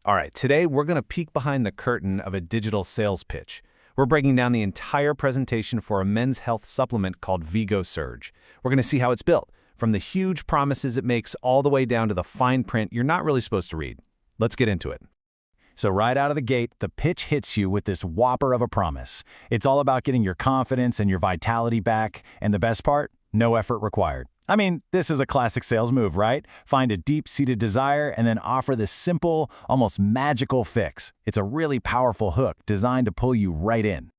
All right, today we're going to peek behind the curtain of a digital sales pitch. We're breaking down the entire presentation for a men's health supplement called VigoSurge. We're going to see how it's built, from the huge promises it makes all the way down to the fine print you're not really supposed to read. Let's get into it. So right out of the gate, the pitch hits you with this whopper of a promise. It's all about getting your confidence and your vitality back, and the best part? No effort required. I mean, this is a classic sales move, right? Find a deep-seated desire and then offer this simple, almost magical fix. It's a really powerful hook designed to pull you right in.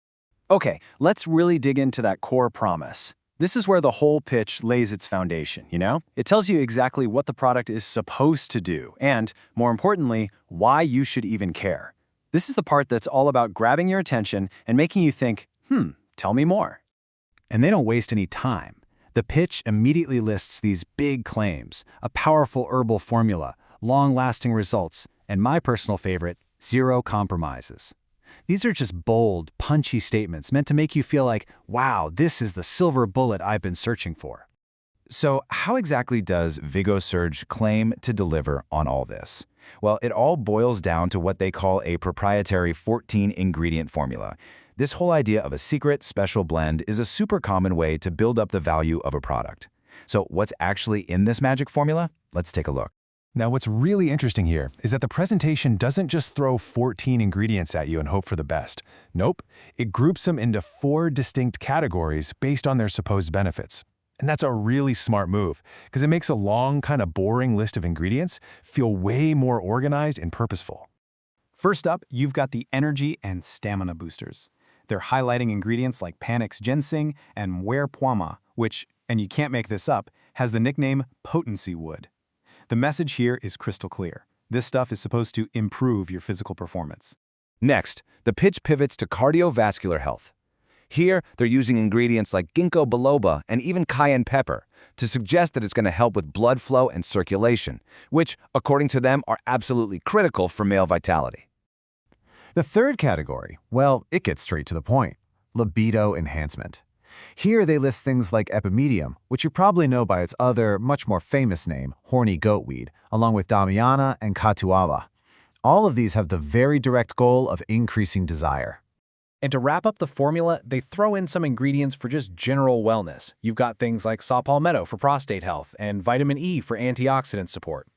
Okay, let's really dig into that core promise. This is where the whole pitch lays its foundation, you know? It tells you exactly what the product is supposed to do and, more importantly, why you should even care. This is the part that's all about grabbing your attention and making you think, tell me more. And they don't waste any time. The pitch immediately lists these big claims, a powerful herbal formula, long-lasting results, and my personal favorite, zero compromises. These are just bold, punchy statements meant to make you feel like, wow, this is the silver bullet I've been searching for. So how exactly does VigoSurge claim to deliver on all this? Well, it all boils down to what they call a proprietary 14-ingredient formula. This whole idea of a secret, special blend is a super common way to build up the value of a product. So what's actually in this magic formula? Let's take a look. Now, what's really interesting here is that the presentation doesn't just throw 14 ingredients at you and hope for the best. Nope, it groups them into 4 distinct categories based on their supposed benefits. And that's a really smart move, because it makes a long, kind of boring list of ingredients feel way more organized and purposeful. First up, you've got the energy and stamina boosters. They're highlighting ingredients like Panax Ginseng and Muira Puama, which, and you can't make this up, has the nickname potency wood. The message here is crystal clear. This stuff is supposed to improve your physical performance. Next, the pitch pivots to cardiovascular health. Here, they're using ingredients like ginkgo biloba and even cayenne pepper to suggest that it's going to help with blood flow and circulation, which, according to them, are absolutely critical for male vitality. The third category, well, it gets straight to the point: libido enhancement. Here they list things like Epimedium, which you probably know by its other, much more famous name, horny goatweed, along with Damiana and Catuaba. All of these have the very direct goal of increasing desire. And to wrap up the formula, they throw in some ingredients for just general wellness. You've got things like saw palmetto for prostate health and vitamin E for antioxidant support.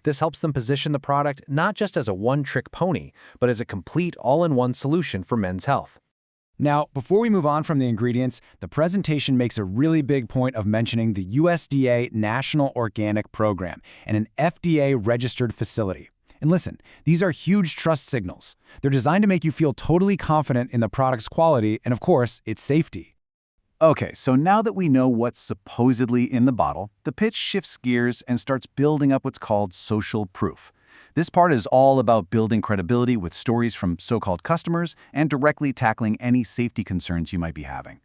This helps them position the product not just as a one-trick pony, but as a complete all-in-one solution for men's health. Now, before we move on from the ingredients, the presentation makes a really big point of mentioning the USDA National Organic Program and an FDA-registered facility. And listen, these are huge trust signals. They're designed to make you feel totally confident in the product's quality and, of course, its safety. Okay, so now that we know what's supposedly in the bottle, the pitch shifts gears and starts building up what's called social proof. This part is all about building credibility with stories from so-called customers and directly tackling any safety concerns you might be having.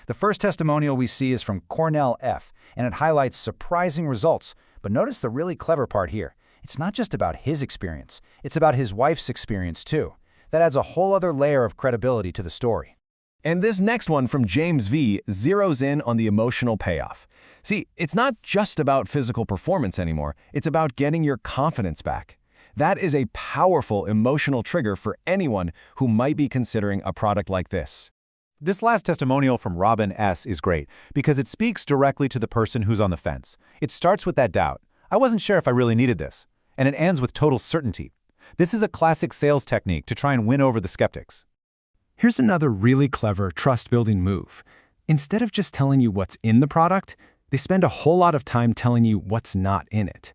The first testimonial we see is from Cornell F., and it highlights surprising results. But notice the really clever part here. It's not just about his experience, it's about his wife's experience too. That adds a whole other layer of credibility to the story. And this next one from James V. zeroes in on the emotional payoff. See, it's not just about physical performance anymore, it's about getting your confidence back. That is a powerful emotional trigger for anyone who might be considering a product like this. This last testimonial from Robin S. is great because it speaks directly to the person who's on the fence. It starts with that doubt. I wasn't sure if I really needed this. And it ends with total certainty. This is a classic sales technique to try and win over the skeptics. Here's another really clever trust-building move. Instead of just telling you what's in the product, they spend a whole lot of time telling you what's not in it.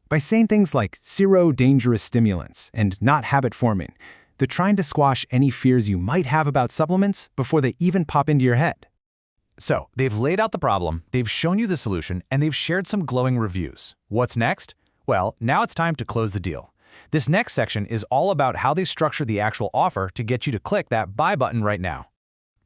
By saying things like zero dangerous stimulants and not habit-forming, they're trying to squash any fears you might have about supplements before they even pop into your head. So, they've laid out the problem, they've shown you the solution, and they've shared some glowing reviews. What's next? Well, now it's time to close the deal. This next section is all about how they structure the actual offer to get you to click that buy button right now.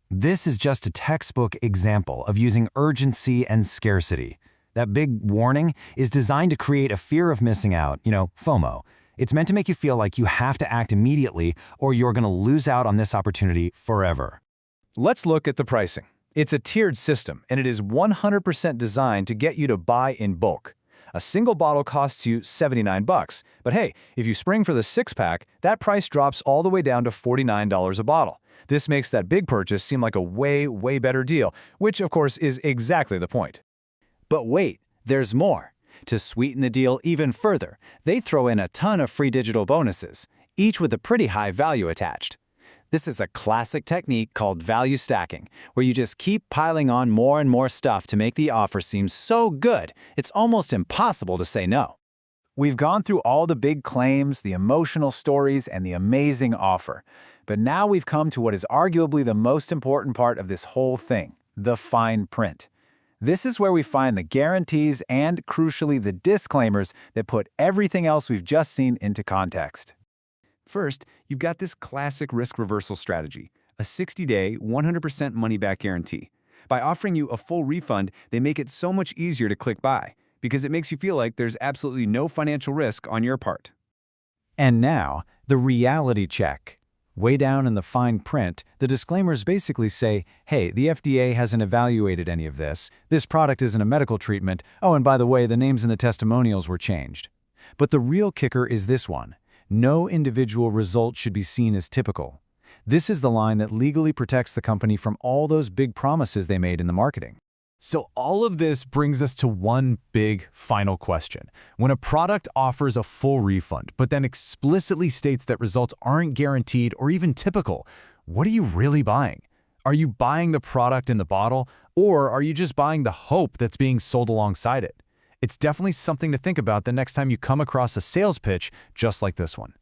This is just a textbook example of using urgency and scarcity. That big warning is designed to create a fear of missing out, FOMO. It's meant to make you feel like you have to act immediately or you're going to lose out on this opportunity forever. Let's look at the pricing. It's a tiered system, and it is 100% designed to get you to buy in bulk. A single bottle costs you $79, but hey, if you spring for the 6-pack, that price drops all the way down to $49 a bottle. This makes that big purchase seem like a way better deal, which of course is exactly the point. But wait, there's more. To sweeten the deal even further, they throw in a ton of free digital bonuses, each with a pretty high value attached. This is a classic technique called value stacking, where you just keep piling on more and more stuff to make the offer seem so good, it's almost impossible to say no. We've gone through all the big claims, the emotional stories, and the amazing offer. But now we've come to what is arguably the most important part of this whole thing, the fine print. This is where we find the guarantees and, crucially, the disclaimers that put everything else we've just seen into context. First, you've got this classic risk reversal strategy, a 60-day, 100% money-back guarantee. By offering you a full refund, they make it so much easier to click buy, because it makes you feel like there's absolutely no financial risk on your part. And now, the reality check. Way down in the fine print, the disclaimers basically say, hey, the FDA hasn't evaluated any of this, this product isn't a medical treatment, oh, and by the way, the names in the testimonials were changed. But the real kicker is this one. No individual result should be seen as typical. This is the line that legally protects the company from all those big promises they made in the marketing. So all of this brings us to one big final question. When a product offers a full refund, but then explicitly states that results aren't guaranteed or even typical, what are you really buying? Are you buying the product in the bottle, or are you just buying the hope that's being sold alongside it? It's definitely something to think about the next time you come across a sales pitch just like this one.